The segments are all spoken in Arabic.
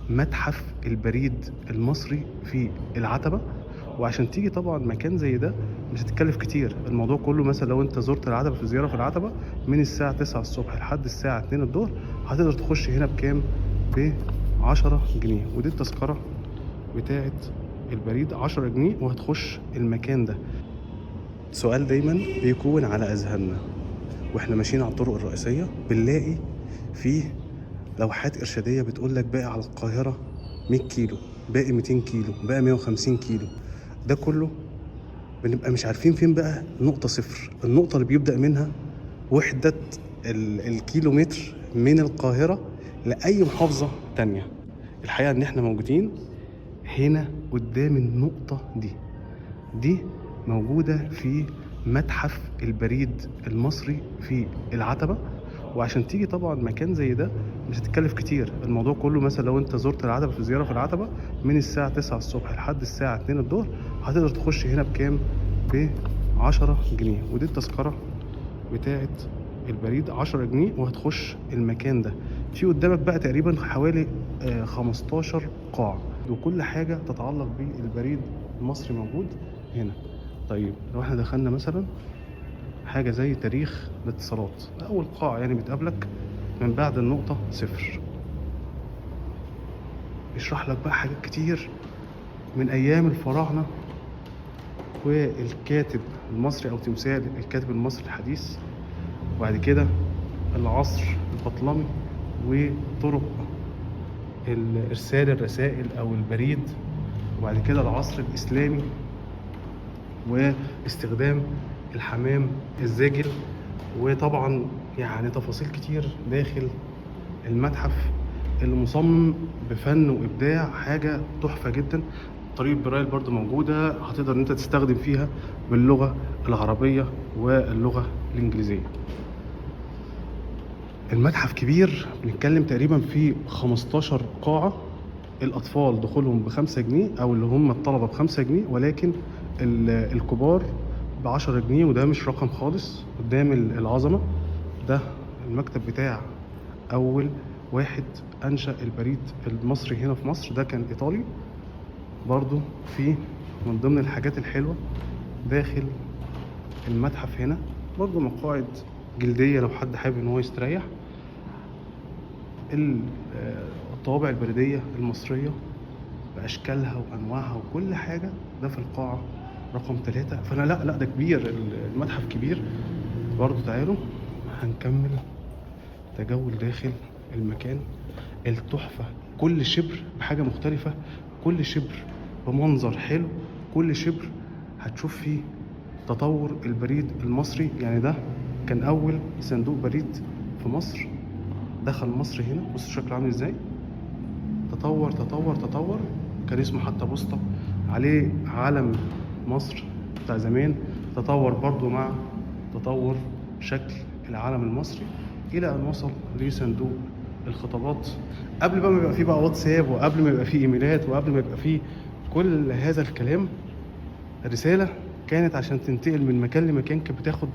متحف البريد المصري في العتبة. وعشان تيجي طبعا مكان زي ده مش هتتكلف كتير. الموضوع كله مثلا لو انت زرت العتبة في زيارة في العتبة من الساعة 9 الصبح لحد الساعة 2 الظهر، هتقدر تخش هنا بكام؟ ب 10 جنيه. ودي التذكرة بتاعت البريد 10 جنيه، وهتخش المكان ده. سؤال دايما بيكون على أذهاننا واحنا ماشيين على الطرق الرئيسية، بنلاقي فيه لوحات إرشادية بتقول لك باقي على القاهرة 100 كيلو، باقي 200 كيلو، باقي 150 كيلو. ده كله بنبقى مش عارفين فين بقى نقطة صفر، النقطة اللي بيبدأ منها وحدة الكيلومتر من القاهرة لأي محافظة تانية. الحقيقة إن إحنا موجودين هنا قدام النقطة دي موجودة في متحف البريد المصري في العتبة. وعشان تيجي طبعا مكان زي ده مش هتتكلف كتير. الموضوع كله مثلا لو انت زرت العتبة في زيارة في العتبة من الساعة 9 الصبح لحد الساعة 2 الظهر، هتقدر تخش هنا بكام؟ ب 10 جنيه. ودي التذكرة بتاعت البريد 10 جنيه، وهتخش المكان ده. في قدامك بقى تقريبا حوالي 15 قاع، وكل حاجة تتعلق بالبريد المصري موجود هنا. طيب لو احنا دخلنا مثلا حاجة زي تاريخ الاتصالات، أول قاع يعني بتقابلك من بعد النقطة صفر، يشرح لك بقى حاجات كتير من أيام الفراعنة والكاتب المصري أو تمثال الكاتب المصري الحديث، وبعد كده العصر البطلمي وطرق إرسال الرسائل أو البريد، وبعد كده العصر الإسلامي واستخدام الحمام الزاجل. وطبعا يعني تفاصيل كتير داخل المتحف اللي مصمم بفن وإبداع، حاجة تحفة جدا. طريقة برايل برضو موجودة، هتقدر ان انت تستخدم فيها باللغة العربية واللغة الإنجليزية. المتحف كبير، بنتكلم تقريبا في 15 قاعة. الأطفال دخولهم ب5 جنيه، أو اللي هم الطلبة ب5 جنيه، ولكن الكبار ب10 جنيه. وده مش رقم خالص قدام العظمة. ده المكتب بتاع أول واحد أنشأ البريد المصري هنا في مصر، ده كان إيطالي. برضو في من ضمن الحاجات الحلوة داخل المتحف هنا برضو مقاعد جلدية لو حد حابب ان هو يستريح. الطوابع البريدية المصرية بأشكالها وأنواعها وكل حاجة، ده في القاعة رقم 3. فأنا لا ده كبير، المتحف كبير. برضو تعالوا هنكمل تجول داخل المكان التحفة. كل شبر بحاجة مختلفة، كل شبر بمنظر حلو، كل شبر هتشوف فيه تطور البريد المصري. يعني ده كان أول صندوق بريد في مصر دخل مصر هنا. بص شكله عامل ازاي، تطور تطور تطور. كان اسمه حتى بوسطة، عليه علم مصر بتاع زمان. تطور برضو مع تطور شكل العلم المصري إلى أن وصل لصندوق الخطابات. قبل بقى ما يبقى فيه بقى واتساب، وقبل ما يبقى فيه إيميلات، وقبل ما يبقى فيه كل هذا الكلام، الرسالة كانت عشان تنتقل من مكان لمكان كانت بتاخد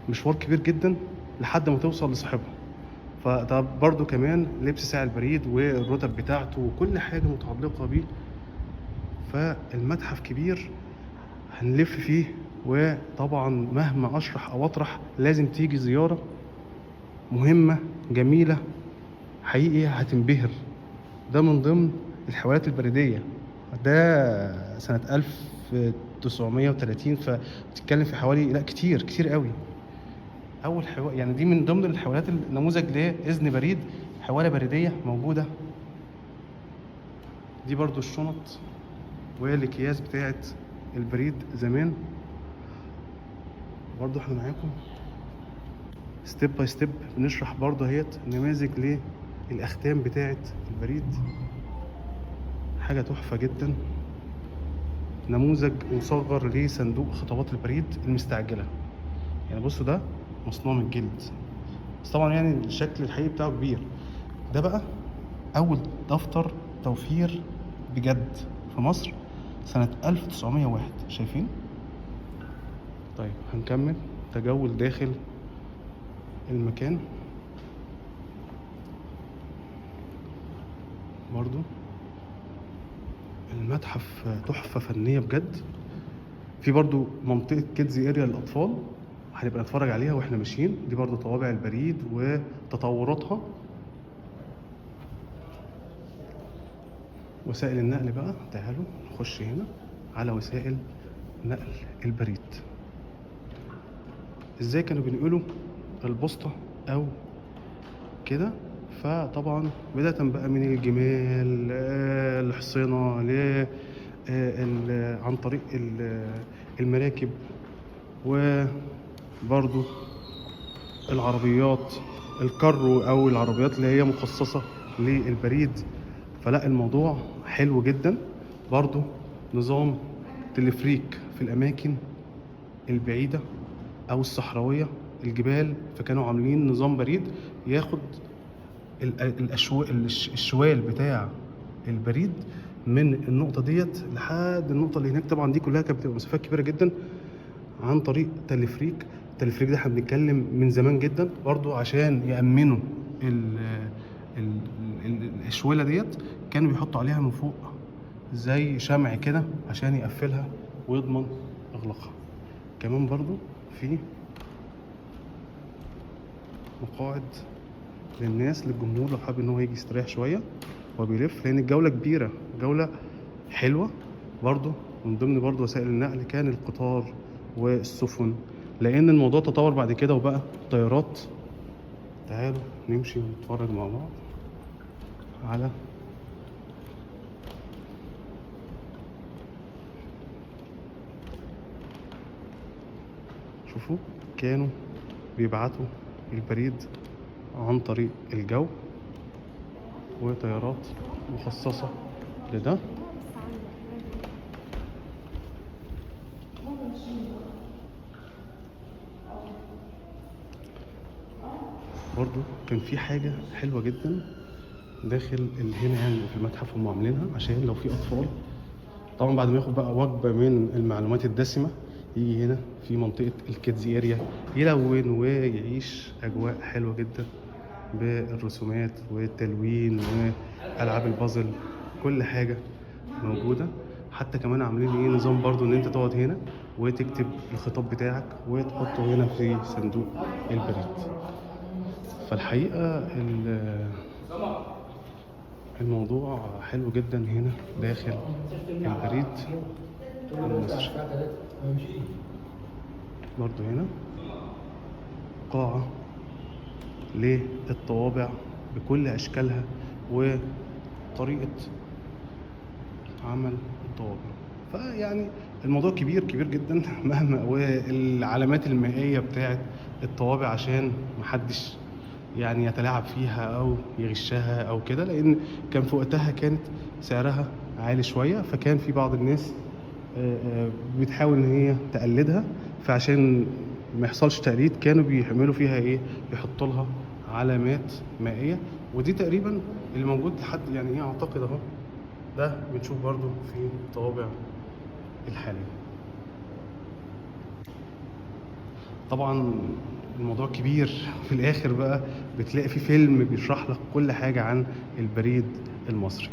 مشوار كبير جدا لحد ما توصل لصاحبها. فده برضو كمان لبس ساعة البريد والرتب بتاعته وكل حاجة متعلقة بيه. فالمتحف كبير هنلف فيه، وطبعا مهما أشرح أو أطرح لازم تيجي زيارة مهمة جميلة حقيقي هتنبهر. ده من ضمن الحوالات البريدية، ده سنة 1930. فبتتكلم في حوالي لا كتير قوي. أول يعني دي من ضمن الحوالات النموذج لإذن بريد، حوالة بريدية موجودة. دي برضو الشنط والأكياس بتاعت البريد زمان. برضو احنا معاكم ستيب باي ستيب بنشرح برضو اهيت نماذج للأختام بتاعت البريد، حاجة تحفة جدا. نموذج مصغر لصندوق خطابات البريد المستعجلة. يعني بصوا ده مصنوع من جلد، بس طبعا يعني الشكل الحقيقي بتاعه كبير. ده بقى أول دفتر توفير بجد في مصر سنة 1901. شايفين؟ طيب هنكمل تجول داخل المكان. برضو المتحف تحفة فنية بجد. في برضو منطقة كيدز اريا للأطفال هنبقى نتفرج عليها واحنا ماشيين. دي برضو طوابع البريد وتطوراتها. وسائل النقل بقى، تعالوا نخش هنا على وسائل نقل البريد. ازاي كانوا بينقلوا البوسطة او كده. فطبعا بداية بقى من الجمال، الحصينة، عن طريق المراكب، وبرضو العربيات الكارو او العربيات اللي هي مخصصة للبريد. فلا الموضوع حلو جدا. برضو نظام تلفريك في الاماكن البعيدة او الصحراوية، الجبال، فكانوا عاملين نظام بريد ياخد الشوال بتاع البريد من النقطة ديت لحد النقطة اللي هناك. طبعا دي كلها كانت بتبقى مسافات كبيرة جدا عن طريق تلفريك. التلفريك ده احنا بنتكلم من زمان جدا برضو عشان يأمنوا الشوالة ديت. كانوا بيحطوا عليها من فوق زي شمع كده عشان يقفلها ويضمن اغلاقها. كمان برضو في مقاعد للناس، للجمهور لو حابب ان هو يجي يستريح شويه وبيلف، لان الجوله كبيره، جوله حلوه. برضو من ضمن برضو وسائل النقل كان القطار والسفن، لان الموضوع تطور بعد كده وبقى طيارات. تعالوا نمشي ونتفرج مع بعض على شوفوا كانوا بيبعتوا البريد عن طريق الجو، وطيارات مخصصة لده. برضو كان في حاجة حلوة جدا داخل هنا يعني في المتحف، هم عاملينها عشان لو في أطفال طبعا بعد ما ياخد بقى وجبة من المعلومات الدسمة يجي هنا في منطقة الكيدز اريا يلون ويعيش أجواء حلوة جدا بالرسومات والتلوين والألعاب البازل، كل حاجة موجودة. حتى كمان عاملين ايه نظام برضو ان انت تقعد هنا وتكتب الخطاب بتاعك وتحطه هنا في صندوق البريد. فالحقيقة الموضوع حلو جدا هنا داخل البريد المصري. برضو هنا قاعة للطوابع بكل أشكالها وطريقة عمل الطوابع. فيعني الموضوع كبير كبير جدا مهما، والعلامات المائية بتاعت الطوابع عشان محدش يعني يتلاعب فيها أو يغشها أو كده، لأن كان في وقتها كانت سعرها عالي شوية، فكان في بعض الناس بتحاول إن هي تقلدها. فعشان ما يحصلش تقليد كانوا بيعملوا فيها إيه، يحطوا لها علامات مائية. ودي تقريبا اللي موجود لحد يعني إيه أعتقد أهو، ده بنشوف برضو في الطوابع الحالية. طبعا الموضوع كبير، في الاخر بقى بتلاقي في فيلم بيشرح لك كل حاجة عن البريد المصري.